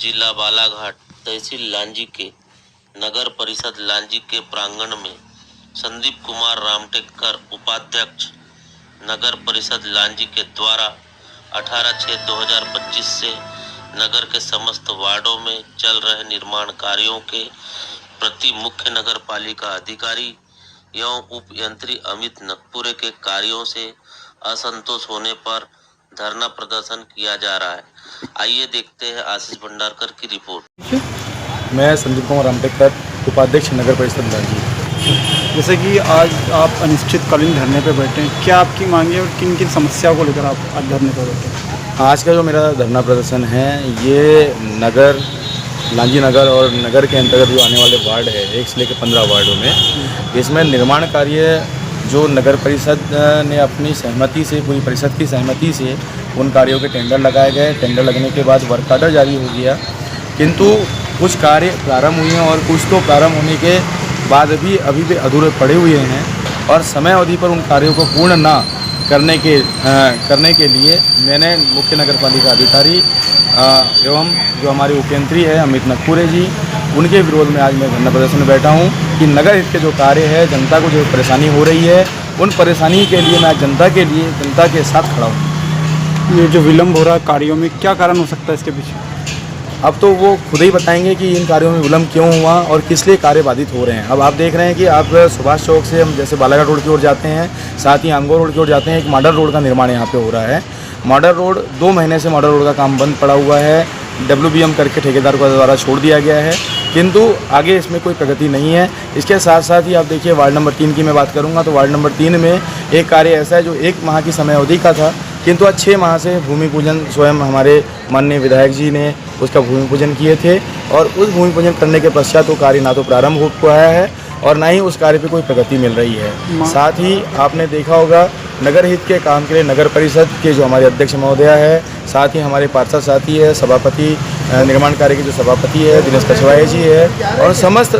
जिला बालाघाट, तहसील लांजी के नगर परिषद लांजी के प्रांगण में संदीप कुमार रामटेकर उपाध्यक्ष नगर परिषद लांजी के द्वारा 18/6/2025 से नगर के समस्त वार्डों में चल रहे निर्माण कार्यों के प्रति मुख्य नगर पालिका अधिकारी एवं उप यंत्री अमित नकपुरे के कार्यों से असंतोष होने पर धरना प्रदर्शन किया जा रहा है। आइए देखते हैं आशीष भंडारकर की रिपोर्ट। मैं संदीप कुमार रामटेकर उपाध्यक्ष नगर परिषद लांजी। जैसे कि आज आप अनिश्चितकालीन धरने पर बैठे हैं, क्या आपकी मांगे और किन किन समस्याओं को लेकर आप आज धरने पर बैठे हैं? आज का जो मेरा धरना प्रदर्शन है ये नगर लांजी नगर और नगर के अंतर्गत जो आने वाले वार्ड है 1 से लेकर 15 वार्डों में, इसमें निर्माण कार्य जो नगर परिषद ने अपनी सहमति से, पूरी परिषद की सहमति से उन कार्यों के टेंडर लगाए गए। टेंडर लगने के बाद वर्क ऑर्डर जारी हो गया, किंतु कुछ कार्य प्रारंभ हुए हैं और कुछ तो प्रारंभ होने के बाद भी अभी भी अधूरे पड़े हुए हैं और समय अवधि पर उन कार्यों को पूर्ण ना करने के लिए मैंने मुख्य नगर पालिका अधिकारी एवं जो हमारे उपयंत्री है अमित नकपुरे जी, उनके विरोध में आज मैं धरना प्रदर्शन में बैठा हूं कि नगर हित के जो कार्य है, जनता को जो परेशानी हो रही है, उन परेशानी के लिए मैं जनता के साथ खड़ा हूं। ये जो विलम्ब हो रहा है कार्यों में, क्या कारण हो सकता है इसके पीछे? अब तो वो खुद ही बताएंगे कि इन कार्यों में विलम्ब क्यों हुआ और किस लिए कार्य बाधित हो रहे हैं। अब आप देख रहे हैं कि आप सुभाष चौक से हम जैसे बालाघाट रोड की ओर जाते हैं, साथ ही आमगो रोड की ओर जाते हैं, एक मॉडल रोड का निर्माण यहाँ पे हो रहा है। मॉडल रोड 2 महीने से मॉडल रोड का काम बंद पड़ा हुआ है, WBM करके ठेकेदार के द्वारा छोड़ दिया गया है, किंतु आगे इसमें कोई प्रगति नहीं है। इसके साथ साथ ही आप देखिए वार्ड नंबर 3 की मैं बात करूँगा तो वार्ड नंबर 3 में एक कार्य ऐसा है जो 1 माह की समय अवधि का था, किंतु आज 6 माह से भूमि पूजन स्वयं हमारे माननीय विधायक जी ने उसका भूमि पूजन किए थे और उस भूमि पूजन करने के पश्चात वो कार्य ना तो प्रारंभ हो पाया है और ना ही उस कार्य पे कोई प्रगति मिल रही है। साथ ही आपने देखा होगा नगर हित के काम के लिए नगर परिषद के जो हमारे अध्यक्ष महोदया है, साथ ही हमारे पार्षद साथी है, सभापति निर्माण कार्य के जो सभापति है दिनेश कछवाहा जी है और समस्त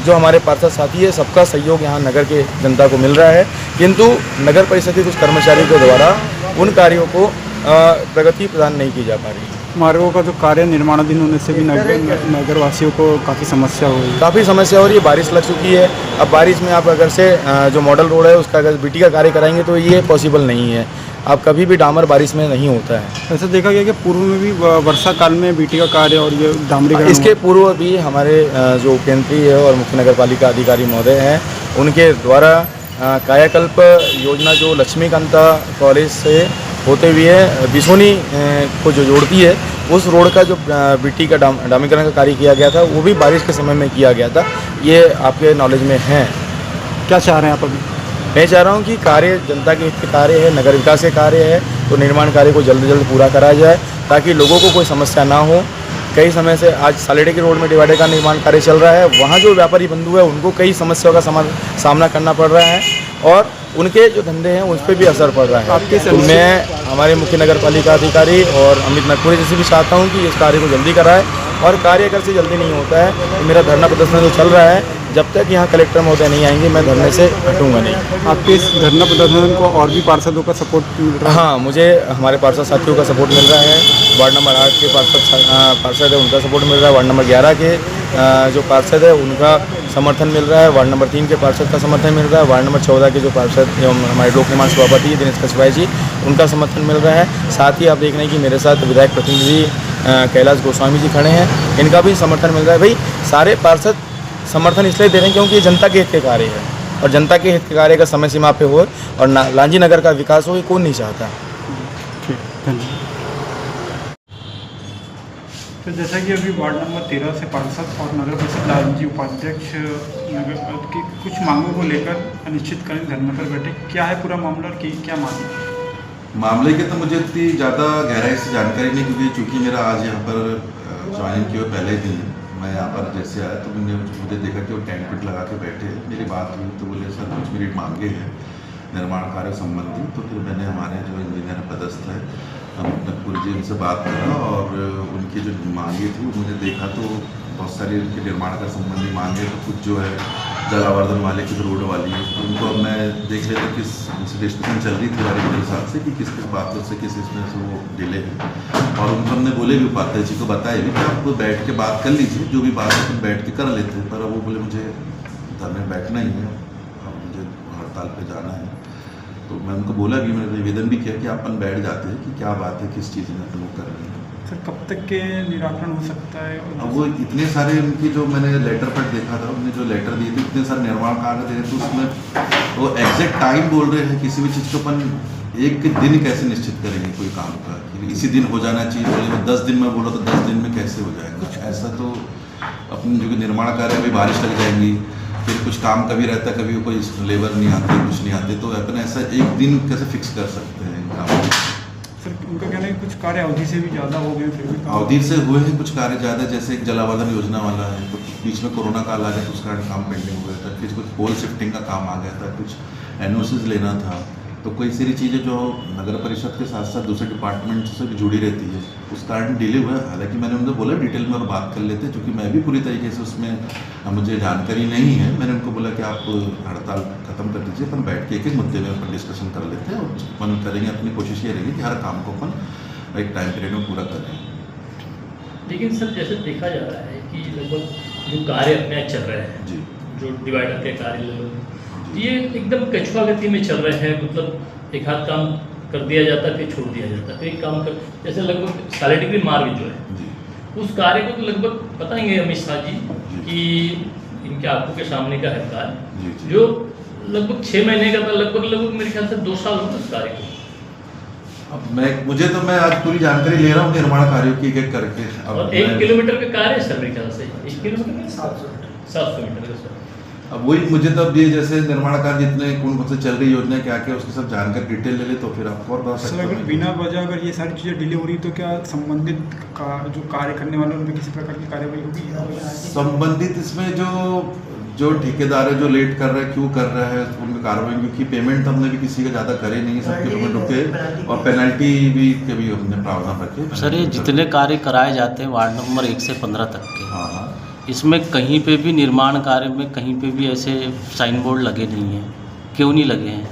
जो हमारे पार्षद साथी है, सबका सहयोग यहाँ नगर के जनता को मिल रहा है, किंतु नगर परिषद के कुछ कर्मचारियों के द्वारा उन कार्यों को प्रगति प्रदान नहीं की जा पा रही। मार्गों का जो कार्य निर्माणाधीन होने से भी नगरवासियों को काफ़ी समस्या हो रही है। काफ़ी समस्या हो रही है। बारिश लग चुकी है, अब बारिश में आप अगर से जो मॉडल रोड है उसका अगर BT का कार्य कराएंगे तो ये पॉसिबल नहीं है। आप कभी भी डामर बारिश में नहीं होता है। ऐसा देखा गया कि पूर्व में भी वर्षा काल में BT का कार्य और ये डामरीकरण, इसके पूर्व भी हमारे जो उपयंत्री है और मुख्य नगर पालिका अधिकारी महोदय हैं, उनके द्वारा कायाकल्प योजना जो लक्ष्मीकांता कॉलेज से होते हुए बिसोनी को जो जोड़ती है, उस रोड का जो BT का डामरीकरण का कार्य किया गया था, वो भी बारिश के समय में किया गया था। ये आपके नॉलेज में है। क्या चाह रहे हैं आप अभी? मैं चाह रहा हूँ कि कार्य जनता के हित के कार्य है, नगर विकास के कार्य है, तो निर्माण कार्य को जल्द से जल्द पूरा कराया जाए ताकि लोगों को कोई समस्या ना हो। कई समय से आज सालेडे के रोड में डिवाइडर का निर्माण कार्य चल रहा है, वहाँ जो व्यापारी बंधु है उनको कई समस्याओं का सामना करना पड़ रहा है और उनके जो धंधे हैं उस पर भी असर पड़ रहा है। तो मैं हमारे मुख्य नगर पालिका अधिकारी और अमित नकपुरे जी से भी चाहता हूँ कि इस कार्य को जल्दी कराए और कार्य अगर से जल्दी नहीं होता है तो मेरा धरना प्रदर्शन जो चल रहा है, जब तक यहाँ कलेक्टर महोदय नहीं आएंगे मैं धरने से हटूंगा नहीं। आपके इस धरना प्रदर्शन को और भी पार्षदों का सपोर्ट मिल रहा है? हाँ, मुझे हमारे पार्षद साथियों का सपोर्ट मिल रहा है। वार्ड नंबर 8 के पार्षद है उनका सपोर्ट मिल रहा है, वार्ड नंबर 11 के जो पार्षद है उनका समर्थन मिल रहा है, वार्ड नंबर 3 के पार्षद का समर्थन मिल रहा है, वार्ड नंबर 14 के जो पार्षद एवं हमारे लोक निर्माण सभापति दिनेश कछवाहा जी, उनका समर्थन मिल रहा है। साथ ही आप देख रहे हैं कि मेरे साथ विधायक प्रतिनिधि कैलाश गोस्वामी जी खड़े हैं, इनका भी समर्थन मिल रहा है। भाई सारे पार्षद समर्थन इसलिए दे रहे हैं क्योंकि ये जनता के हित के कार्य है और जनता के हित के कार्य का समय सीमा पे हो और लांजी नगर का विकास हो, ये कौन नहीं चाहता। ठीक, धन्यवाद। तो जैसा कि अभी वार्ड नंबर 13 से पार्षद और नगर परिषद लांजी उपाध्यक्ष नगर की कुछ मांगों को लेकर अनिश्चितकालीन धरने पर बैठे, क्या है पूरा मामला और क्या मामले के तो मुझे इतनी ज़्यादा गहराई से जानकारी नहीं, क्योंकि चूँकि मेरा आज यहाँ पर ज्वाइनिंग किए पहले दिन मैं यहाँ पर जैसे आया तो मुझे देखा कि वो टेंट पिट लगा के बैठे। मेरी बात हुई तो बोले सर कुछ मेरी मांगे हैं निर्माण कार्य संबंधी। तो फिर मैंने हमारे जो इंजीनियर पदस्थ है अमित नकपुरे जी, उनसे बात करा और उनकी जो मांगे थी वो मुझे देखा तो बहुत सारी उनके निर्माण का संबंधी मांगे, तो कुछ जो है जलावर्धन वाले की रोड वाली है, तो उनको अब मैं देख लेता किस डिस्कशन चल रही थी हमारे मेरे साथ से कि किस बात से किस इसमें से वो डिले है। और उनको हमने बोले भी, उपाध्याय जी को बताया भी कि आप बैठ के बात कर लीजिए, जो भी बात है बैठ के कर लेते हैं, पर वो बोले मुझे धरने बैठना ही है, अब मुझे हड़ताल पे जाना है। तो मैं उनको बोला भी, मैंने निवेदन भी किया कि अपन बैठ जाते हैं कि क्या बात है, किस चीज़ में लोग कर रहे हैं। सर कब तक के निराकरण हो सकता है? अब वो इतने सारे उनकी जो मैंने लेटर पर देखा था, उन्होंने जो लेटर दिए थे इतने सारे निर्माण कार्य दे रहे थे, उसमें वो एग्जैक्ट टाइम बोल रहे हैं किसी भी चीज़ को अपन एक दिन कैसे निश्चित करेंगे कोई काम का कि इसी दिन हो जाना चाहिए, बोले 10 दिन में बोलो तो 10 दिन में कैसे हो जाएगा? ऐसा तो अपने जो निर्माण कार्य अभी बारिश लग जाएंगी, फिर कुछ काम कभी रहता है, कभी कोई लेबर नहीं आते, कुछ नहीं आते, तो अपन ऐसा एक दिन कैसे फिक्स कर सकते हैं काम? सर उनका कहना है कि कुछ कार्य अवधि से भी ज़्यादा हो गए, फिर भी अवधि से हुए हैं कुछ कार्य ज़्यादा, जैसे एक जलावर्धन योजना वाला है, तो बीच में कोरोना काल आ गया तो उस कारण काम पेंडिंग हो गया था, फिर कुछ पोल शिफ्टिंग का काम आ गया था, कुछ एनओसीज लेना था, तो कई सारी चीज़ें जो नगर परिषद के साथ साथ दूसरे डिपार्टमेंट से भी जुड़ी रहती है, उस कारण डिले हुआ है। हालांकि मैंने उनको बोला डिटेल में और बात कर लेते, क्योंकि मैं भी पूरी तरीके से उसमें मुझे जानकारी नहीं है। मैंने उनको बोला कि आप हड़ताल खत्म कर दीजिए, अपन बैठ के एक एक मुद्दे में अपन डिस्कशन कर लेते हैं और अपन करेंगे, अपनी कोशिश ये रहेगी कि हर काम को अपन एक टाइम पीरियड में पूरा करें। लेकिन सर जैसे देखा जा रहा है कि लगभग जो कार्य अपने चल रहे हैं जी, जो डिवाइडर के कार्य ले लो, ये एकदम कछुआ गति में चल रहे हैं, मतलब एक हाथ काम कर दिया जाता है फिर छोड़ दिया जाता है, फिर एक काम कर, जैसे लगभग 3.5 डिग्री मार्ग जो है जी, उस कार्य को तो लगभग बताएंगे अमित शाह जी कि इनके आंखों के सामने का है कार्य जी, जी। जो लगभग 6 महीने का था, लगभग मेरे ख्याल से 2 साल हो गए उस कार्य को। अब मैं आज पूरी जानकारी ले रहा हूँ निर्माण कार्यों की एक करके। अब और 1 किलोमीटर का कार्य है सर मेरे ख्याल से, 1 किलोमीटर का 700 मीटर का सर। अब वही मुझे तब ये जैसे निर्माण कार्य जितने कौन कौन से चल रही योजना क्या क्या उसके सब जानकारी डिटेल ले ले तो फिर आपको और बता सर सकते अगर हैं। बिना वजह अगर ये सारी चीज़ें डिले हो रही तो क्या संबंधित जो कार्य करने वाले उन पर किसी प्रकार की कार्रवाई होगी? संबंधित इसमें जो ठेकेदार है जो लेट कर रहा है, क्यों कर रहा है, उनकी कार्रवाई, क्योंकि पेमेंट हमने भी किसी का ज़्यादा करे नहीं है, सबके पेमेंट रुके और पेनल्टी भी के भी हमने प्रावधान रखे। सर ये जितने कार्य कराए जाते हैं वार्ड नंबर 1 से 15 तक के, हाँ हाँ, इसमें कहीं पे भी निर्माण कार्य में कहीं पे भी ऐसे साइन बोर्ड लगे नहीं हैं, क्यों नहीं लगे हैं?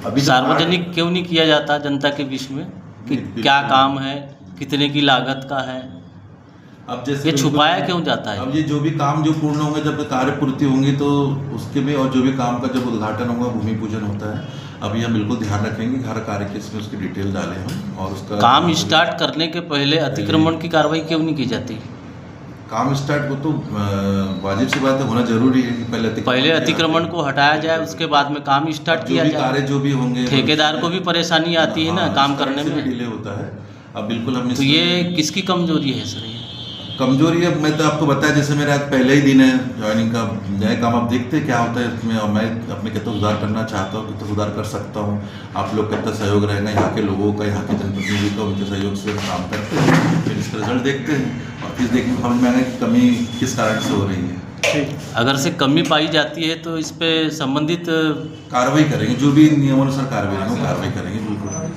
अभी सार्वजनिक क्यों नहीं किया जाता जनता के बीच में कि नहीं, क्या बिल्कुल। काम है, कितने की लागत का है? अब जैसे ये छुपाया क्यों जाता है? अब ये जो भी काम जो पूर्ण होंगे, जब कार्य पूर्ति होंगी तो उसके में, और जो भी काम का जब उद्घाटन होगा, भूमि पूजन होता है, अभी हम बिल्कुल ध्यान रखेंगे कि हर कार्य के इसमें उसकी डिटेल डालें हम, और उसका काम स्टार्ट करने के पहले अतिक्रमण की कार्रवाई क्यों नहीं की जाती? काम स्टार्ट को तो वाजिब सी बात है, होना जरूरी है कि पहले अतिक्रमण को हटाया जाए, उसके बाद में काम स्टार्ट किया जाए। कार्य जो भी होंगे, ठेकेदार को भी परेशानी आती है ना काम करने में, डिले होता है। अब बिल्कुल हम तो ये किसकी कमजोरी है सर? ये कमजोरी है, मैं तो आपको बताया, जैसे मेरा आज पहले ही दिन है ज्वाइनिंग का, नया काम आप देखते हैं क्या होता है इसमें, और मैं अपने कितना सुधार करना चाहता हूँ, कितना सुधार कर सकता हूँ, आप लोग कितना सहयोग रहेगा यहाँ के लोगों का, यहाँ के जनप्रतिनिधि का, उनके सहयोग से काम करते हैं, फिर इसका रिजल्ट देखते हैं और फिर देखने को समझ में आएगा कि कमी किस कारण से हो रही है। अगर से कमी पाई जाती है तो इस पे संबंधित कार्रवाई करेंगे, जो भी नियमानुसार कार्रवाई करेंगे बिल्कुल।